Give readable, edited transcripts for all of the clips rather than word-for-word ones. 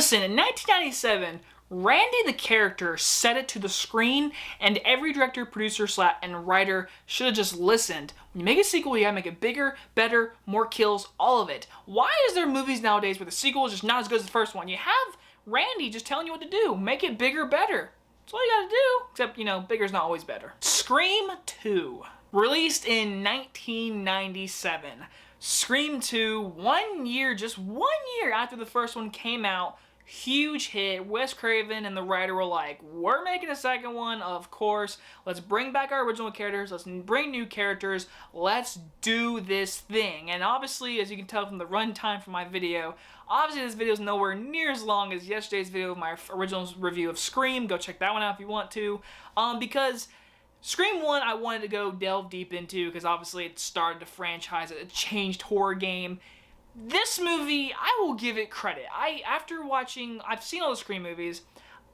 Listen, in 1997, Randy the character set it to the screen, and every director, producer, and writer should have just listened. When you make a sequel, you gotta make it bigger, better, more kills, all of it. Why is there movies nowadays where the sequel is just not as good as the first one? You have Randy just telling you what to do. Make it bigger, better. That's all you gotta do. Except, you know, bigger's not always better. Scream 2. Released in 1997. Scream 2, 1 year, just 1 year after the first one came out, huge hit. Wes Craven and the writer were like, we're making a second one, of course. Let's bring back our original characters. Let's bring new characters. Let's do this thing. And obviously, as you can tell from the runtime from my video, obviously this video is nowhere near as long as yesterday's video of my original review of Scream. Go check that one out if you want to. Because Scream 1 I wanted to go delve deep into because obviously it started a franchise, it changed horror game. This movie, I will give it credit. I've seen all the Scream movies.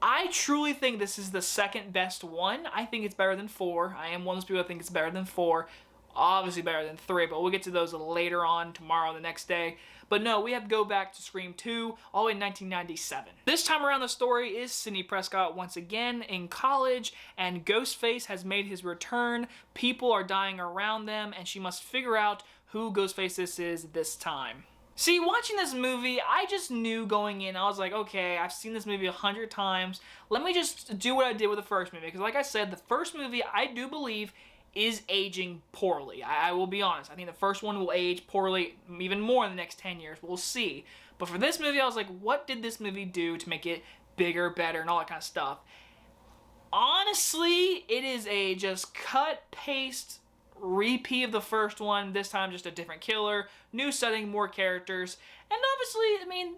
I truly think this is the second best one. I think it's better than 4. I am one of those people that think it's better than 4. Obviously better than 3, but we'll get to those later on, tomorrow, the next day. But no, we have to go back to Scream 2, all in 1997. This time around, the story is Sidney Prescott once again in college, and Ghostface has made his return. People are dying around them, and she must figure out who Ghostface is this time. See, watching this movie, I just knew going in, I was like, okay, I've seen this movie 100 times. Let me just do what I did with the first movie, because like I said, the first movie, I do believe, is aging poorly. I will be honest. I think the first one will age poorly even more in the next 10 years. We'll see. But for this movie, I was like, what did this movie do to make it bigger, better, and all that kind of stuff? Honestly, it is a just cut, paste, repeat of the first one. This time just a different killer, new setting, more characters. And obviously, I mean,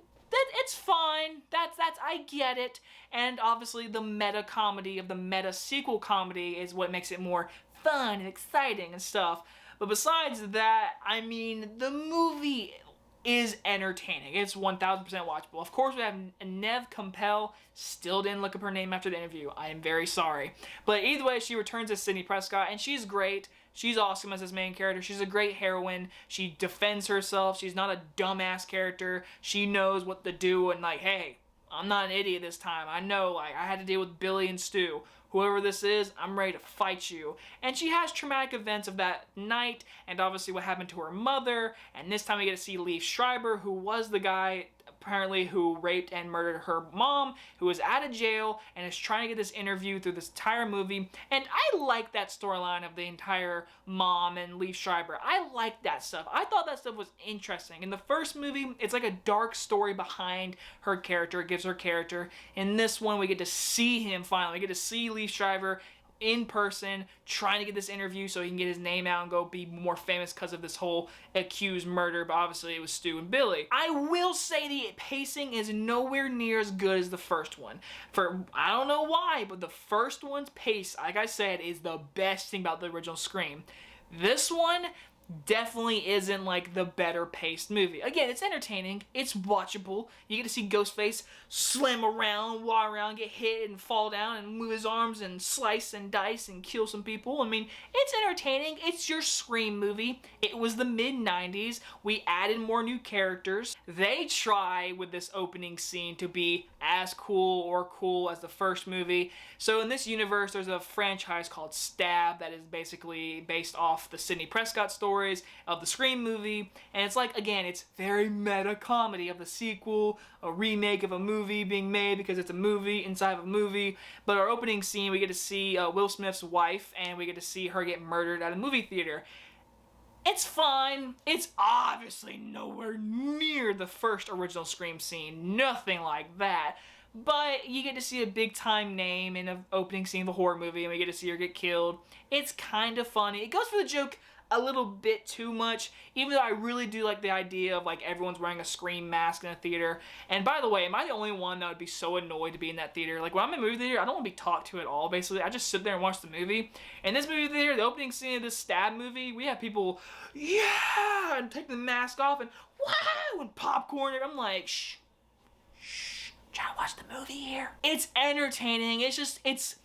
it's fine. That's I get it. And obviously the meta comedy of the meta sequel comedy is what makes it more fun and exciting and stuff. But besides that, I mean, the movie is entertaining. It's 1000% watchable. Of course, we have Neve Campbell. Still didn't look up her name after the interview. I am very sorry. But either way, she returns as Sidney Prescott, and she's great. She's awesome as this main character. She's a great heroine. She defends herself. She's not a dumbass character. She knows what to do, and like, hey, I'm not an idiot this time. I know, like, I had to deal with Billy and Stu. Whoever this is, I'm ready to fight you. And she has traumatic events of that night, and obviously what happened to her mother, and this time we get to see Liev Schreiber, who was the guy, apparently, who raped and murdered her mom, who is out of jail, and is trying to get this interview through this entire movie. And I like that storyline of the entire mom and Liev Schreiber. I like that stuff. I thought that stuff was interesting. In the first movie, it's like a dark story behind her character. It gives her character. In this one, we get to see him finally. We get to see Liev Schreiber in person, trying to get this interview so he can get his name out and go be more famous because of this whole accused murder, but obviously it was Stu and Billy. I will say the pacing is nowhere near as good as the first one. I don't know why, but the first one's pace, like I said, is the best thing about the original Scream. This one definitely isn't like the better paced movie. Again, it's entertaining, it's watchable. You get to see Ghostface slam around, walk around, get hit and fall down and move his arms and slice and dice and kill some people. I mean, it's entertaining. It's your Scream movie. It was the mid-90s. We added more new characters. They try with this opening scene to be as cool as the first movie. So in this universe, there's a franchise called Stab that is basically based off the Sidney Prescott stories of the Scream movie, and it's like, again, it's very meta comedy of the sequel, a remake of a movie being made because it's a movie inside of a movie. But our opening scene, we get to see Will Smith's wife, and we get to see her get murdered at a movie theater. It's fine. It's obviously nowhere near the first original Scream scene. Nothing like that. But you get to see a big time name in an opening scene of a horror movie, and we get to see her get killed. It's kind of funny. It goes for the joke a little bit too much, even though I really do like the idea of like everyone's wearing a Scream mask in a theater. And by the way, am I the only one that would be so annoyed to be in that theater? Like when I'm in a movie theater, I don't want to be talked to at all, basically. I just sit there and watch the movie. In this movie theater, the opening scene of this Stab movie, we have people, yeah, and take the mask off and wow, and popcorn. I'm like, shh, trying to watch the movie here. It's entertaining. It's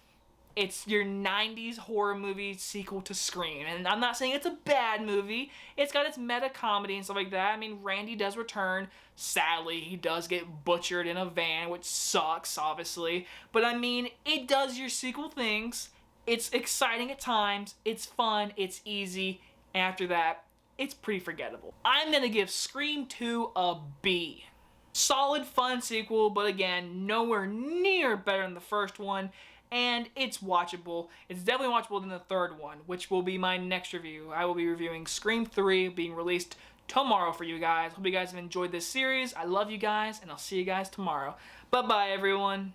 It's your 90s horror movie sequel to Scream. And I'm not saying it's a bad movie. It's got its meta comedy and stuff like that. I mean, Randy does return. Sadly, he does get butchered in a van, which sucks, obviously. But I mean, it does your sequel things. It's exciting at times. It's fun. It's easy. And after that, it's pretty forgettable. I'm gonna give Scream 2 a B. Solid, fun sequel, but again, nowhere near better than the first one. And it's watchable. It's definitely watchable than the third one, which will be my next review. I will be reviewing Scream 3, being released tomorrow for you guys. Hope you guys have enjoyed this series. I love you guys, and I'll see you guys tomorrow. Bye-bye, everyone.